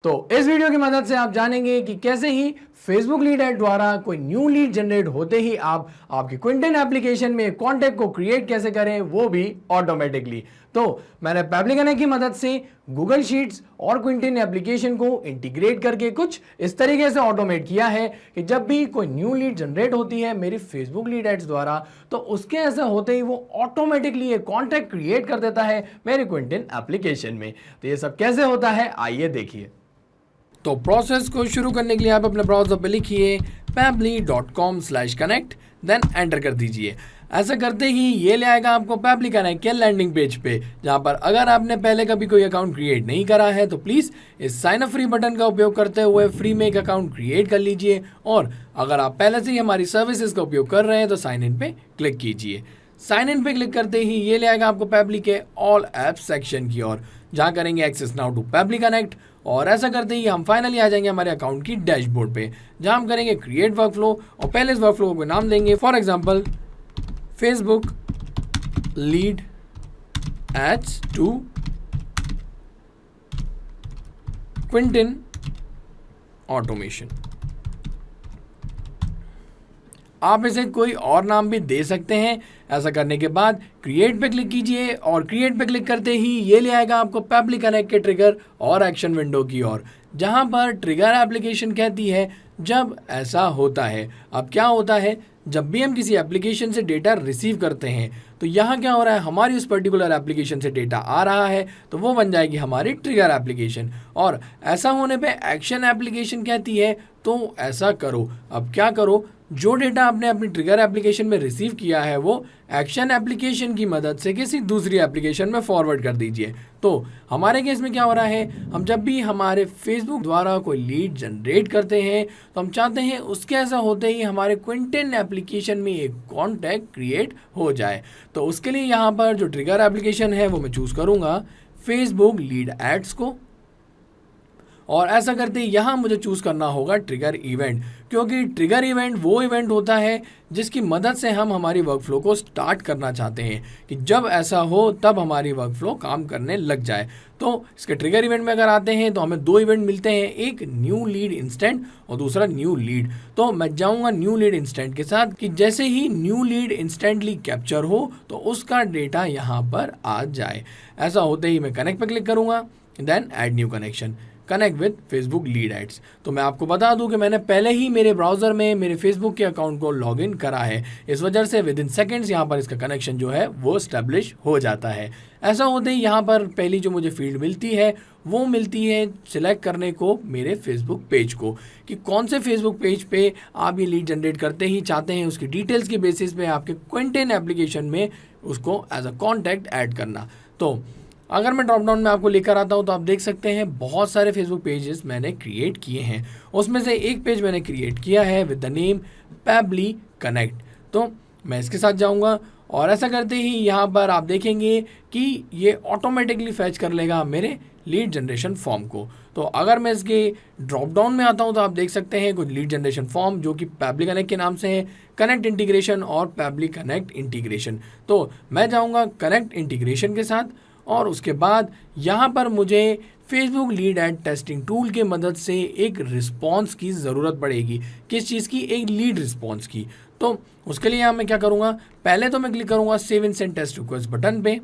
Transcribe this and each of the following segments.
तो इस वीडियो की मदद से आप जानेंगे कि कैसे ही फेसबुक लीड ऐड द्वारा कोई न्यू लीड जनरेट होते ही आप आपकी क्विंटन एप्लीकेशन में कॉन्टैक्ट को क्रिएट कैसे करें, वो भी ऑटोमेटिकली। तो मैंने पेबली कनेक्ट की मदद से गूगल शीट्स और क्विंटन एप्लीकेशन को इंटीग्रेट करके कुछ इस तरीके से ऑटोमेट किया है कि जब भी कोई न्यू लीड जनरेट होती है मेरी फेसबुक लीड एड्स द्वारा, तो उसके ऐसा होते ही वो ऑटोमेटिकली ये कॉन्टैक्ट क्रिएट कर देता है मेरे क्विंटन एप्लीकेशन में। तो ये सब कैसे होता है आइए देखिए। तो प्रोसेस को शुरू करने के लिए आप अपने ब्राउज़र पे लिखिए pebly.com/connect, देन एंटर कर दीजिए। ऐसा करते ही ये ले आएगा आपको पेबली कनेक्ट के लैंडिंग पेज पे, जहाँ पर अगर आपने पहले कभी कोई अकाउंट क्रिएट नहीं करा है तो प्लीज़ इस साइन अप फ्री बटन का उपयोग करते हुए फ्री में एक अकाउंट क्रिएट कर लीजिए, और अगर आप पहले से ही हमारी सर्विसेज का उपयोग कर रहे हैं तो साइन इन पे क्लिक कीजिए। साइन इन पे क्लिक करते ही ये ले आएगा आपको पेबली के ऑल ऐप्स सेक्शन की ओर, जहाँ करेंगे access now to Pabbly connect, और ऐसा करते ही हम फाइनली आ जाएंगे हमारे अकाउंट की डैशबोर्ड पे, जहां हम करेंगे क्रिएट वर्कफ्लो और पहले इस वर्कफ्लो को नाम देंगे for example Facebook lead ads to Quinton automation. आप इसे कोई और नाम भी दे सकते हैं। ऐसा करने के बाद क्रिएट पे क्लिक कीजिए, और क्रिएट पे क्लिक करते ही ये ले आएगा आपको पेबली कनेक्ट के ट्रिगर और एक्शन विंडो की ओर, जहां पर ट्रिगर एप्लीकेशन कहती है जब ऐसा होता है। अब क्या होता है, जब भी हम किसी एप्लीकेशन से डेटा रिसीव करते हैं तो यहाँ क्या हो रहा है, हमारी उस पर्टिकुलर एप्लीकेशन से डेटा आ रहा है तो वो बन जाएगी हमारी ट्रिगर एप्लीकेशन, और ऐसा होने पे एक्शन एप्लीकेशन कहती है तो ऐसा करो। अब क्या करो, जो डेटा आपने अपनी ट्रिगर एप्लीकेशन में रिसीव किया है वो एक्शन एप्लीकेशन की मदद से किसी दूसरी एप्लीकेशन में फॉरवर्ड कर दीजिए। तो हमारे केस में क्या हो रहा है, हम जब भी हमारे फेसबुक द्वारा कोई लीड जनरेट करते हैं तो हम चाहते हैं उसके ऐसा होते ही हमारे क्विंटन एप्लीकेशन में एक कॉन्टैक्ट क्रिएट हो जाए। तो उसके लिए यहाँ पर जो ट्रिगर एप्लीकेशन है वो मैं चूज़ करूँगा फेसबुक लीड एड्स को, और ऐसा करते ही यहाँ मुझे चूज़ करना होगा ट्रिगर इवेंट, क्योंकि ट्रिगर इवेंट वो इवेंट होता है जिसकी मदद से हम हमारी वर्कफ्लो को स्टार्ट करना चाहते हैं कि जब ऐसा हो तब हमारी वर्कफ्लो काम करने लग जाए। तो इसके ट्रिगर इवेंट में अगर आते हैं तो हमें दो इवेंट मिलते हैं, एक न्यू लीड इंस्टेंट और दूसरा न्यू लीड। तो मैं जाऊँगा न्यू लीड इंस्टेंट के साथ कि जैसे ही न्यू लीड इंस्टेंटली कैप्चर हो तो उसका डेटा यहाँ पर आ जाए। ऐसा होते ही मैं कनेक्ट पर क्लिक करूँगा, then add new connection, connect with Facebook lead ads. तो मैं आपको बता दूं कि मैंने पहले ही मेरे ब्राउज़र में मेरे फेसबुक के अकाउंट को लॉगिन करा है, इस वजह से विद इन सेकेंड्स यहाँ पर इसका कनेक्शन जो है वो स्टैब्लिश हो जाता है। ऐसा होते ही यहाँ पर पहली जो मुझे फील्ड मिलती है वो मिलती है सिलेक्ट करने को मेरे फेसबुक पेज को, कि कौन से फेसबुक पेज पे आप ये लीड जनरेट करते ही चाहते हैं उसकी डिटेल्स के बेसिस पे आपके क्विंटन एप्लीकेशन में उसको एज अ कॉन्टैक्ट ऐड करना। तो अगर मैं ड्रॉप डाउन में आपको लेकर आता हूं तो आप देख सकते हैं बहुत सारे फेसबुक पेजेस मैंने क्रिएट किए हैं। उसमें से एक पेज मैंने क्रिएट किया है विद द नेम पेबली कनेक्ट। तो मैं इसके साथ जाऊंगा, और ऐसा करते ही यहाँ पर आप देखेंगे कि ये ऑटोमेटिकली फैच कर लेगा मेरे लीड जनरेशन फॉर्म को। तो अगर मैं इसके ड्रॉप डाउन में आता हूँ तो आप देख सकते हैं कुछ लीड जनरेशन फॉर्म जो कि पेबली कनेक्ट के नाम से है, कनेक्ट इंटीग्रेशन और पेबली कनेक्ट इंटीग्रेशन। तो मैं जाऊँगा कनेक्ट इंटीग्रेशन के साथ, और उसके बाद यहाँ पर मुझे Facebook lead add testing tool के मदद से एक रिस्पॉन्स की ज़रूरत पड़ेगी। किस चीज़ की? एक लीड रिस्पॉन्स की। तो उसके लिए यहाँ मैं क्या करूँगा, पहले तो मैं क्लिक करूँगा save in send test request button पे,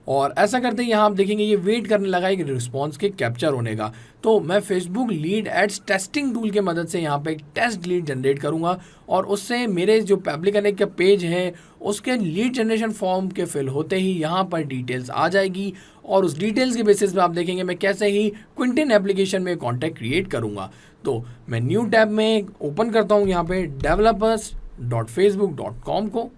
और ऐसा करते ही यहाँ आप देखेंगे ये वेट करने लगा एक रिस्पॉन्स के कैप्चर होने का। तो मैं Facebook lead ads testing tool के मदद से यहाँ पे एक टेस्ट लीड जनरेट करूँगा, और उससे मेरे जो पेबली कनेक्ट का पेज है उसके लीड जनरेशन फॉर्म के फिल होते ही यहाँ पर डिटेल्स आ जाएगी, और उस डिटेल्स के बेसिस पे आप देखेंगे मैं कैसे ही क्विंटन एप्लीकेशन में कॉन्टैक्ट क्रिएट करूँगा। तो मैं न्यू टैब में ओपन करता हूँ यहाँ पे developers.facebook.com को,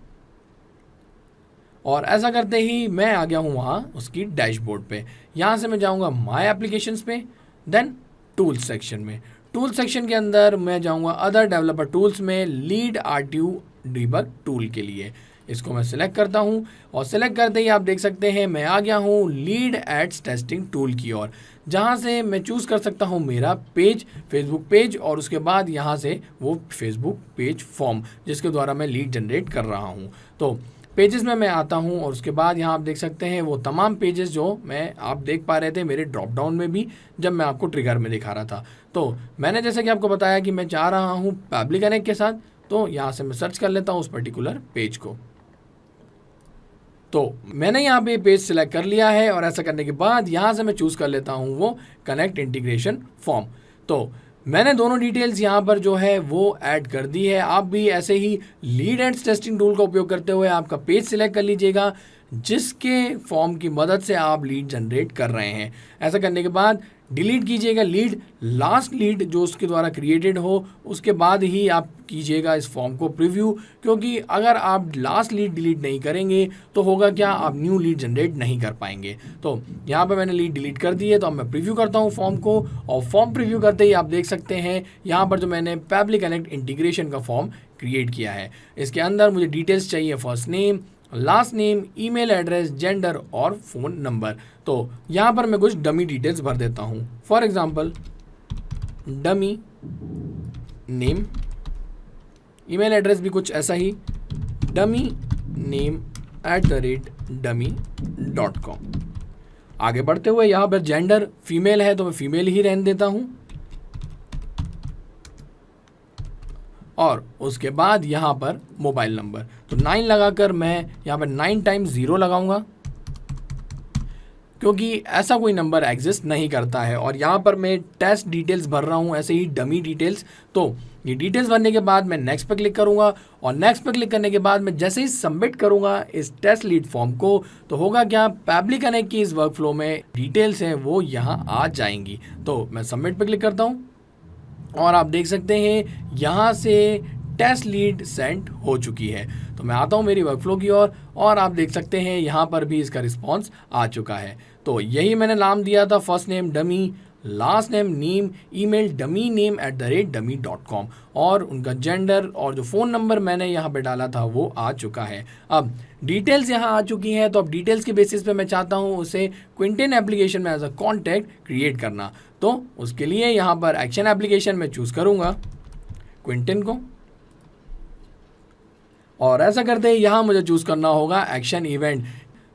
और ऐसा करते ही मैं आ गया हूँ वहाँ उसकी डैशबोर्ड पे। यहाँ से मैं जाऊँगा माय एप्लीकेशंस पे, देन टूल्स सेक्शन में। टूल सेक्शन के अंदर मैं जाऊँगा अदर डेवलपर टूल्स में लीड RTU डीबग टूल के लिए। इसको मैं सिलेक्ट करता हूँ, और सिलेक्ट करते ही आप देख सकते हैं मैं आ गया हूँ लीड एड्स टेस्टिंग टूल की ओर, जहाँ से मैं चूज़ कर सकता हूँ मेरा पेज, फेसबुक पेज, और उसके बाद यहाँ से वो फेसबुक पेज फॉर्म जिसके द्वारा मैं लीड जनरेट कर रहा हूँ। तो पेजेस में मैं आता हूँ और उसके बाद यहाँ आप देख सकते हैं वो तमाम पेजेस जो मैं आप देख पा रहे थे मेरे ड्रॉप डाउन में भी जब मैं आपको ट्रिगर में दिखा रहा था। तो मैंने जैसे कि आपको बताया कि मैं चाह रहा हूँ पब्लिक कनेक्ट के साथ, तो यहाँ से मैं सर्च कर लेता हूँ उस पर्टिकुलर पेज को। तो मैंने यहाँ पे पेज सिलेक्ट कर लिया है और ऐसा करने के बाद यहाँ से मैं चूज़ कर लेता हूँ वो कनेक्ट इंटीग्रेशन फॉर्म। तो मैंने दोनों डिटेल्स यहाँ पर जो है वो ऐड कर दी है। आप भी ऐसे ही लीड एंड्स टेस्टिंग टूल का उपयोग करते हुए आपका पेज सिलेक्ट कर लीजिएगा जिसके फॉर्म की मदद से आप लीड जनरेट कर रहे हैं। ऐसा करने के बाद डिलीट कीजिएगा लीड, लास्ट लीड जो उसके द्वारा क्रिएटेड हो उसके बाद ही आप कीजिएगा इस फॉर्म को प्रीव्यू, क्योंकि अगर आप लास्ट लीड डिलीट नहीं करेंगे तो होगा क्या, आप न्यू लीड जनरेट नहीं कर पाएंगे। तो यहाँ पे मैंने लीड डिलीट कर दी है, तो अब मैं प्रीव्यू करता हूँ फॉर्म को, और फॉर्म प्रीव्यू करते ही आप देख सकते हैं यहाँ पर जो मैंने पब्लिक कनेक्ट इंटीग्रेशन का फॉर्म क्रिएट किया है। इसके अंदर मुझे डिटेल्स चाहिए, first name, last name, email address, gender और फ़ोन नंबर। तो यहाँ पर मैं कुछ डमी डिटेल्स भर देता हूँ। For example dummy name, email address भी कुछ ऐसा ही dummyname@dummy.com। आगे बढ़ते हुए यहाँ पर जेंडर फीमेल है तो मैं फीमेल ही रहने देता हूँ, और उसके बाद यहाँ पर मोबाइल नंबर तो 9 लगाकर मैं यहाँ पर 9 टाइम्स 0 लगाऊंगा, क्योंकि ऐसा कोई नंबर एग्जिस्ट नहीं करता है। और यहाँ पर मैं टेस्ट डिटेल्स भर रहा हूँ, ऐसे ही डमी डिटेल्स। तो ये डिटेल्स भरने के बाद मैं नेक्स्ट पे क्लिक करूँगा, और नेक्स्ट पे क्लिक करने के बाद मैं जैसे ही सबमिट करूँगा इस टेस्ट लीड फॉर्म को, तो होगा क्या, पब्लिक कनेक्ट की इस वर्कफ्लो में डिटेल्स हैं वो यहाँ आ जाएंगी। तो मैं सबमिट पे क्लिक करता हूँ और आप देख सकते हैं यहाँ से टेस्ट लीड सेंड हो चुकी है। तो मैं आता हूँ मेरी वर्कफ्लो की ओर, और आप देख सकते हैं यहाँ पर भी इसका रिस्पांस आ चुका है। तो यही मैंने नाम दिया था, first name dummy, last name name, email dummyname@dummy.com, और उनका जेंडर और जो फ़ोन नंबर मैंने यहाँ पे डाला था वो आ चुका है। अब डिटेल्स यहाँ आ चुकी हैं, तो अब डिटेल्स के बेसिस पे मैं चाहता हूँ उसे क्विंटन एप्लीकेशन में एज अ कॉन्टैक्ट क्रिएट करना। तो उसके लिए यहाँ पर एक्शन एप्लीकेशन में चूज़ करूँगा क्विंटन को, और ऐसा करते ही यहाँ मुझे चूज़ करना होगा एक्शन इवेंट,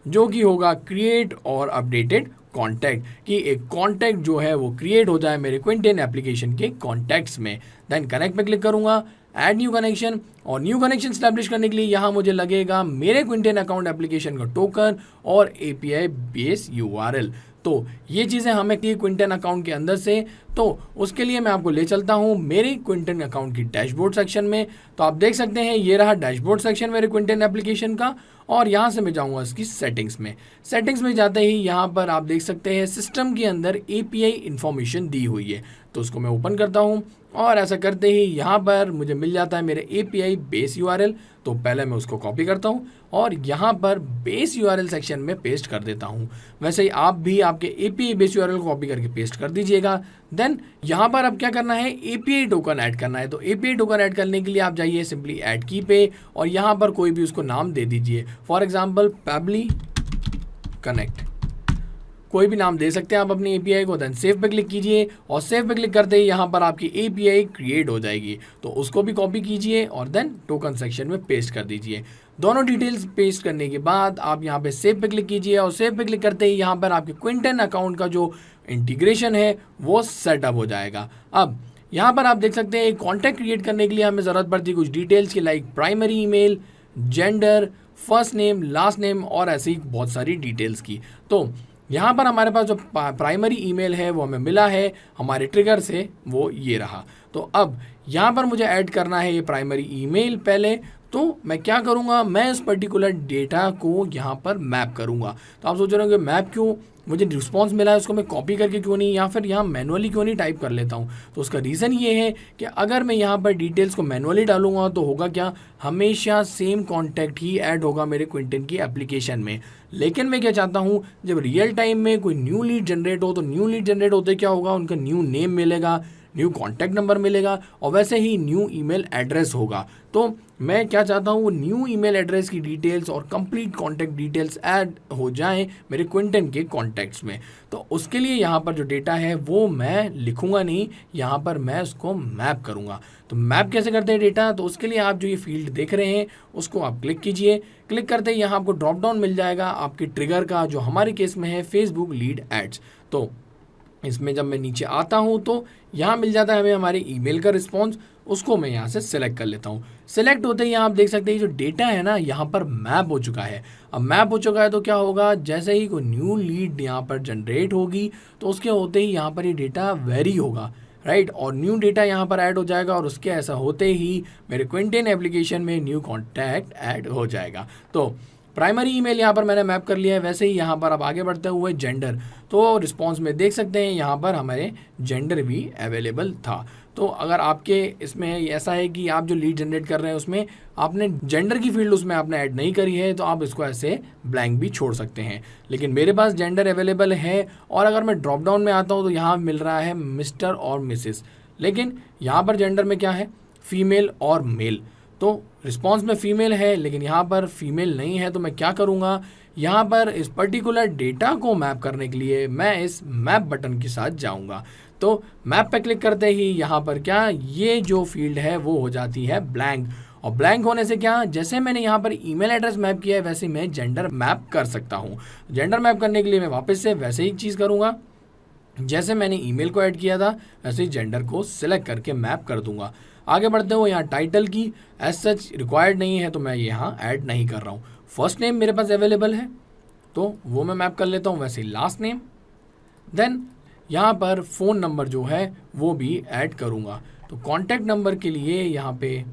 जो कि होगा क्रिएट और अपडेटेड कॉन्टैक्ट, कि एक कॉन्टैक्ट जो है वो क्रिएट हो जाए मेरे क्विंटन एप्लीकेशन के कॉन्टैक्ट्स में। देन कनेक्ट पे क्लिक करूँगा, ऐड न्यू कनेक्शन, और न्यू कनेक्शन स्टैब्लिश करने के लिए यहाँ मुझे लगेगा मेरे क्विंटन अकाउंट एप्लीकेशन का टोकन और API बेस URL। तो ये चीज़ें हमें की क्विंटन अकाउंट के अंदर से, तो उसके लिए मैं आपको ले चलता हूँ मेरे क्विंटन अकाउंट की डैशबोर्ड सेक्शन में। तो आप देख सकते हैं ये रहा डैशबोर्ड सेक्शन मेरे क्विंटन एप्लीकेशन का, और यहाँ से मैं जाऊँगा इसकी सेटिंग्स में। सेटिंग्स में जाते ही यहाँ पर आप देख सकते हैं सिस्टम के अंदर API इन्फॉर्मेशन दी हुई है, तो उसको मैं ओपन करता हूँ, और ऐसा करते ही यहाँ पर मुझे मिल जाता है मेरे API बेस URL। तो पहले मैं उसको कॉपी करता हूँ और यहाँ पर बेस URL सेक्शन में पेस्ट कर देता हूँ। वैसे ही आप भी आपके API बेस URL को कॉपी करके पेस्ट कर दीजिएगा। देन यहाँ पर अब क्या करना है, API टोकन ऐड करना है। तो API टोकन ऐड करने के लिए आप जाइए सिंपली ऐड की पे, और यहाँ पर कोई भी उसको नाम दे दीजिए, फॉर एग्जाम्पल पब्लिक कनेक्ट, कोई भी नाम दे सकते हैं आप अपनी API को। देन सेव पे क्लिक कीजिए, और सेव पे क्लिक करते ही यहाँ पर आपकी API क्रिएट हो जाएगी। तो उसको भी कॉपी कीजिए और देन टोकन सेक्शन में पेस्ट कर दीजिए। दोनों डिटेल्स पेस्ट करने के बाद आप यहाँ पे सेव पे क्लिक कीजिए, और सेव पे क्लिक करते ही यहाँ पर आपके क्विंटन अकाउंट का जो इंटीग्रेशन है वो सेटअप हो जाएगा। अब यहाँ पर आप देख सकते हैं कॉन्टैक्ट क्रिएट करने के लिए हमें ज़रूरत पड़ती है कुछ डिटेल्स की, like primary email, gender, first name, last name, और ऐसी ही बहुत सारी डिटेल्स की। तो यहाँ पर हमारे पास जो प्राइमरी ईमेल है वो हमें मिला है हमारे ट्रिगर से, वो ये रहा। तो अब यहाँ पर मुझे ऐड करना है ये प्राइमरी ईमेल पहले। तो मैं क्या करूँगा, मैं इस पर्टिकुलर डेटा को यहाँ पर मैप करूँगा। तो आप सोच रहे होंगे मैप क्यों, मुझे रिस्पॉन्स मिला है उसको मैं कॉपी करके क्यों नहीं, या फिर यहाँ मैनुअली क्यों नहीं टाइप कर लेता हूँ। तो उसका रीज़न ये है कि अगर मैं यहाँ पर डिटेल्स को मैनुअली डालूंगा तो होगा क्या, हमेशा सेम कॉन्टैक्ट ही ऐड होगा मेरे क्विंटन की एप्लीकेशन में। लेकिन मैं क्या चाहता हूँ, जब रियल टाइम में कोई न्यू लीड जनरेट हो, तो न्यू लीड जनरेट होते क्या होगा, उनका न्यू नेम मिलेगा, न्यू कॉन्टैक्ट नंबर मिलेगा और वैसे ही न्यू ईमेल एड्रेस होगा। तो मैं क्या चाहता हूँ, वो न्यू ईमेल एड्रेस की डिटेल्स और कंप्लीट कॉन्टैक्ट डिटेल्स ऐड हो जाएं मेरे क्विंटन के कॉन्टैक्ट्स में। तो उसके लिए यहाँ पर जो डेटा है वो मैं लिखूंगा नहीं, यहाँ पर मैं उसको मैप करूँगा। तो मैप कैसे करते हैं डेटा, तो उसके लिए आप जो ये फील्ड देख रहे हैं उसको आप क्लिक कीजिए। क्लिक करते ही यहाँ आपको ड्रॉप डाउन मिल जाएगा आपके ट्रिगर का, जो हमारे केस में है फेसबुक लीड एड्स। तो इसमें जब मैं नीचे आता हूँ तो यहाँ मिल जाता है हमें हमारे ईमेल का रिस्पॉन्स, उसको मैं यहाँ से सिलेक्ट कर लेता हूँ। सिलेक्ट होते ही यहाँ आप देख सकते हैं जो डेटा है ना यहाँ पर मैप हो चुका है। अब मैप हो चुका है तो क्या होगा, जैसे ही कोई न्यू लीड यहाँ पर जनरेट होगी तो उसके होते ही यहाँ पर ये डेटा वेरी होगा, राइट, और न्यू डेटा यहाँ पर ऐड हो जाएगा और उसके ऐसा होते ही मेरे क्विंटन एप्लीकेशन में न्यू कॉन्टैक्ट ऐड हो जाएगा। तो प्राइमरी ईमेल यहाँ पर मैंने मैप कर लिया है। वैसे ही यहाँ पर अब आगे बढ़ते हुए जेंडर, तो रिस्पॉन्स में देख सकते हैं यहाँ पर हमारे जेंडर भी अवेलेबल था। तो अगर आपके इसमें ऐसा है कि आप जो लीड जनरेट कर रहे हैं उसमें आपने जेंडर की फील्ड उसमें आपने ऐड नहीं करी है तो आप इसको ऐसे ब्लैंक भी छोड़ सकते हैं, लेकिन मेरे पास जेंडर अवेलेबल है। और अगर मैं ड्रॉप डाउन में आता हूँ तो यहाँ मिल रहा है मिस्टर और मिसेस, लेकिन यहाँ पर जेंडर में क्या है, फीमेल और मेल। तो रिस्पॉन्स में फीमेल है लेकिन यहाँ पर फीमेल नहीं है, तो मैं क्या करूँगा, यहाँ पर इस पर्टिकुलर डेटा को मैप करने के लिए मैं इस मैप बटन के साथ जाऊँगा। तो मैप पे क्लिक करते ही यहाँ पर क्या, ये जो फील्ड है वो हो जाती है ब्लैंक, और ब्लैंक होने से क्या, जैसे मैंने यहाँ पर ईमेल एड्रेस मैप किया है वैसे मैं जेंडर मैप कर सकता हूँ। जेंडर मैप करने के लिए मैं वापस से वैसे ही चीज़ करूँगा, जैसे मैंने ईमेल को ऐड किया था वैसे ही जेंडर को सिलेक्ट करके मैप कर दूंगा। आगे बढ़ते हुए यहाँ टाइटल की एज सच रिक्वायर्ड नहीं है तो मैं यहाँ ऐड नहीं कर रहा हूँ। फर्स्ट नेम मेरे पास अवेलेबल है तो वो मैं मैप कर लेता हूँ, वैसे ही लास्ट नेम। देन यहाँ पर फ़ोन नंबर जो है वो भी ऐड करूँगा। तो कॉन्टैक्ट नंबर के लिए यहाँ पे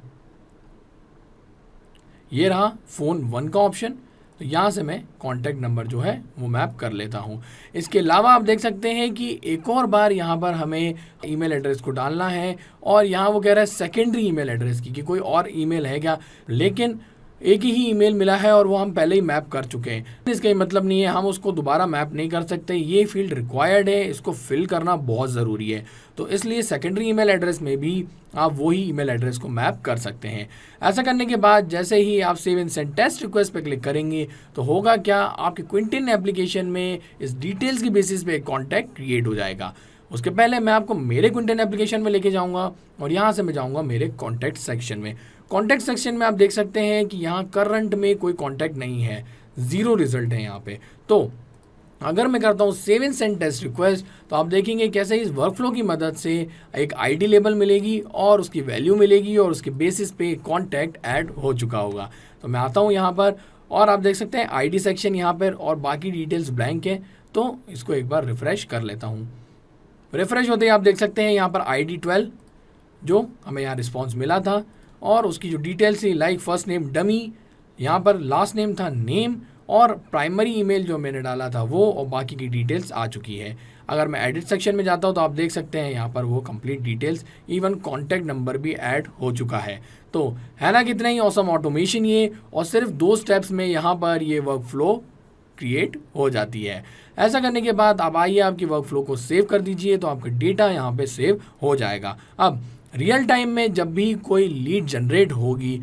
ये रहा फ़ोन 1 का ऑप्शन, तो यहाँ से मैं कॉन्टैक्ट नंबर जो है वो मैप कर लेता हूँ। इसके अलावा आप देख सकते हैं कि एक और बार यहाँ पर हमें ईमेल एड्रेस को डालना है और यहाँ वो कह रहा है सेकेंडरी ईमेल एड्रेस की कि कोई और ईमेल है क्या, लेकिन एक ही ईमेल मिला है और वो हम पहले ही मैप कर चुके हैं। इसका ये मतलब नहीं है हम उसको दोबारा मैप नहीं कर सकते, ये फील्ड रिक्वायर्ड है, इसको फिल करना बहुत ज़रूरी है। तो इसलिए सेकेंडरी ईमेल एड्रेस में भी आप वही ईमेल एड्रेस को मैप कर सकते हैं। ऐसा करने के बाद जैसे ही आप save and send test request पे क्लिक करेंगे तो होगा क्या, आपके क्विंटन एप्लीकेशन में इस डिटेल्स की बेसिस पे एक कॉन्टैक्ट क्रिएट हो जाएगा। उसके पहले मैं आपको मेरे क्विंटन एप्लीकेशन में लेके जाऊंगा और यहाँ से मैं जाऊंगा मेरे कॉन्टैक्ट सेक्शन में। कॉन्टैक्ट सेक्शन में आप देख सकते हैं कि यहाँ करंट में कोई कॉन्टैक्ट नहीं है, 0 रिजल्ट है यहाँ पे। तो अगर मैं करता हूँ save and send test request तो आप देखेंगे कैसे इस वर्कफ्लो की मदद से एक आईडी लेबल मिलेगी और उसकी वैल्यू मिलेगी और उसके बेसिस पे कॉन्टैक्ट ऐड हो चुका होगा। तो मैं आता हूँ यहाँ पर और आप देख सकते हैं आईडी सेक्शन यहाँ पर और बाकी डिटेल्स ब्लैंक है। तो इसको एक बार रिफ्रेश कर लेता हूँ। रिफ्रेश होते ही आप देख सकते हैं यहाँ पर ID 12 जो हमें यहाँ रिस्पॉन्स मिला था और उसकी जो डिटेल्स थी लाइक फर्स्ट नेम डमी, यहाँ पर लास्ट नेम था नेम और प्राइमरी ईमेल जो मैंने डाला था वो, और बाकी की डिटेल्स आ चुकी है। अगर मैं एडिट सेक्शन में जाता हूँ तो आप देख सकते हैं यहाँ पर वो complete details, even contact number भी ऐड हो चुका है। तो है ना कितना ही ऑसम ऑटोमेशन ये, और सिर्फ 2 स्टेप्स में यहाँ पर ये वर्क फ्लो क्रिएट हो जाती है। ऐसा करने के बाद आप आइए आपकी वर्क फ्लो को सेव कर दीजिए तो आपका डेटा यहाँ पे सेव हो जाएगा। अब रियल टाइम में जब भी कोई लीड जनरेट होगी,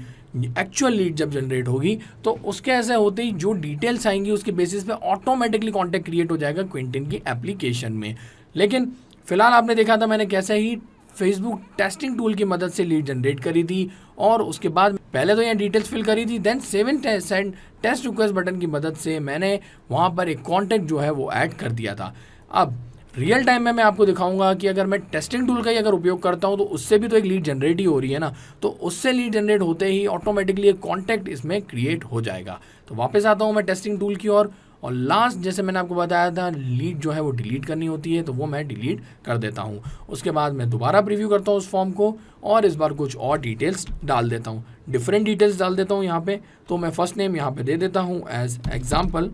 एक्चुअल लीड जब जनरेट होगी तो उसके ऐसे होते ही जो डिटेल्स आएंगी उसके बेसिस पे ऑटोमेटिकली कॉन्टैक्ट क्रिएट हो जाएगा क्विंटन की एप्लीकेशन में। लेकिन फिलहाल आपने देखा था मैंने कैसे ही फेसबुक टेस्टिंग टूल की मदद से लीड जनरेट करी थी और उसके बाद पहले तो यहाँ डिटेल्स फिल करी थी, then save and send test request button की मदद से मैंने वहाँ पर एक कॉन्टैक्ट जो है वो ऐड कर दिया था। अब रियल टाइम में मैं आपको दिखाऊंगा कि अगर मैं टेस्टिंग टूल का ही अगर उपयोग करता हूं तो उससे भी तो एक लीड जनरेट ही हो रही है ना, तो उससे लीड जनरेट होते ही ऑटोमेटिकली एक कॉन्टैक्ट इसमें क्रिएट हो जाएगा। तो वापस आता हूं मैं टेस्टिंग टूल की ओर और लास्ट जैसे मैंने आपको बताया था लीड जो है वो डिलीट करनी होती है तो वो मैं डिलीट कर देता हूँ। उसके बाद मैं दोबारा प्रीव्यू करता हूँ उस फॉर्म को और इस बार कुछ और डिटेल्स डाल देता हूँ, डिफरेंट डिटेल्स डाल देता हूँ यहाँ पे। तो मैं फर्स्ट नेम यहाँ पे दे देता हूँ as example,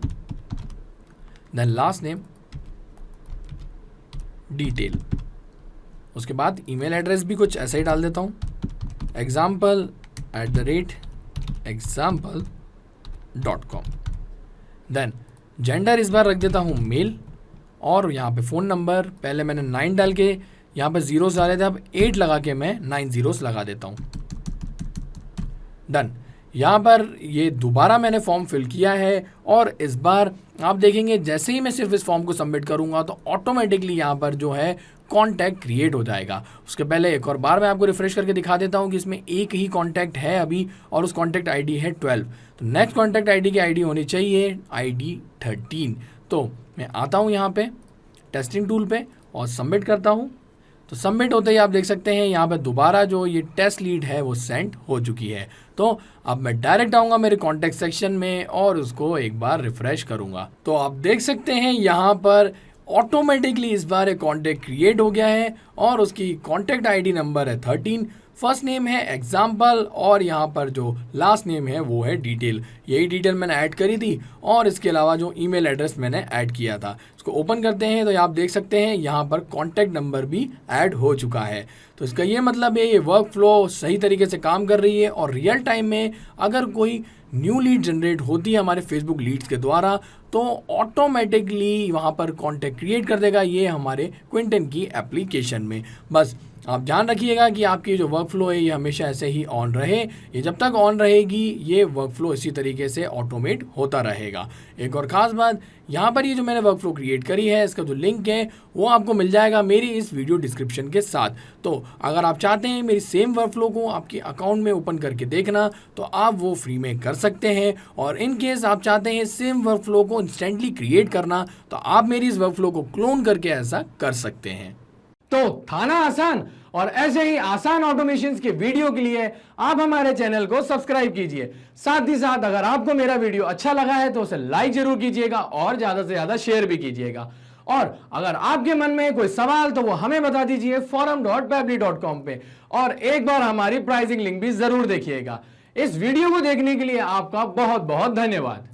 then last name detail, उसके बाद ईमेल एड्रेस भी कुछ ऐसा ही डाल देता हूँ example@example.com। देन जेंडर इस बार रख देता हूँ मेल और यहाँ पे फ़ोन नंबर पहले मैंने 9 डाल के यहाँ पर जीरोस आ रहे थे, अब 8 लगा के मैं 9 जीरोस लगा देता हूँ। डन। यहाँ पर ये दोबारा मैंने फॉर्म फिल किया है और इस बार आप देखेंगे जैसे ही मैं सिर्फ इस फॉर्म को सबमिट करूँगा तो ऑटोमेटिकली यहाँ पर जो है कॉन्टैक्ट क्रिएट हो जाएगा। उसके पहले एक और बार मैं आपको रिफ्रेश करके दिखा देता हूँ कि इसमें एक ही कॉन्टैक्ट है अभी और उस कॉन्टैक्ट आईडी है 12। तो नेक्स्ट कॉन्टैक्ट आईडी की आईडी होनी चाहिए आईडी 13। तो मैं आता हूँ यहाँ पे टेस्टिंग टूल पे और सबमिट करता हूँ। तो सबमिट होते ही आप देख सकते हैं यहाँ पे दोबारा जो ये टेस्ट लीड है वो सेंड हो चुकी है। तो अब मैं डायरेक्ट आऊँगा मेरे कॉन्टैक्ट सेक्शन में और उसको एक बार रिफ्रेश करूँगा। तो आप देख सकते हैं यहाँ पर ऑटोमेटिकली इस बार एक कॉन्टैक्ट क्रिएट हो गया है और उसकी कॉन्टैक्ट आईडी नंबर है 13। फर्स्ट नेम है एग्जाम्पल और यहाँ पर जो लास्ट नेम है वो है डिटेल। यही डिटेल मैंने ऐड करी थी और इसके अलावा जो ईमेल एड्रेस मैंने ऐड किया था। इसको ओपन करते हैं तो आप देख सकते हैं यहाँ पर कॉन्टैक्ट नंबर भी ऐड हो चुका है। तो इसका ये मतलब है ये वर्क फ्लो सही तरीके से काम कर रही है और रियल टाइम में अगर कोई न्यू लीड जनरेट होती है हमारे फेसबुक लीड्स के द्वारा तो ऑटोमेटिकली वहाँ पर कॉन्टैक्ट क्रिएट कर देगा ये हमारे क्विंटन की एप्लीकेशन में। बस आप ध्यान रखिएगा कि आपकी जो वर्क फ्लो है ये हमेशा ऐसे ही ऑन रहे। ये जब तक ऑन रहेगी ये वर्क फ्लो इसी तरीके से ऑटोमेट होता रहेगा। एक और ख़ास बात, यहाँ पर ये जो मैंने वर्क फ्लो क्रिएट करी है इसका जो लिंक है वो आपको मिल जाएगा मेरी इस वीडियो डिस्क्रिप्शन के साथ। तो अगर आप चाहते हैं मेरी सेम वर्क फ्लो को आपके अकाउंट में ओपन करके देखना तो आप वो फ्री में कर सकते हैं। और इन केस आप चाहते हैं सेम वर्क फ्लो को इंस्टेंटली क्रिएट करना तो आप मेरी इस वर्क फ्लो को क्लोन करके ऐसा कर सकते हैं। तो था ना आसान। और ऐसे ही आसान ऑटोमेशंस के वीडियो के लिए आप हमारे चैनल को सब्सक्राइब कीजिए। साथ ही साथ अगर आपको मेरा वीडियो अच्छा लगा है तो उसे लाइक जरूर कीजिएगा और ज्यादा से ज्यादा शेयर भी कीजिएगा। और अगर आपके मन में कोई सवाल तो वो हमें बता दीजिए forum.pabbly.com पे और एक बार हमारी प्राइसिंग लिंक भी जरूर देखिएगा। इस वीडियो को देखने के लिए आपका बहुत बहुत धन्यवाद।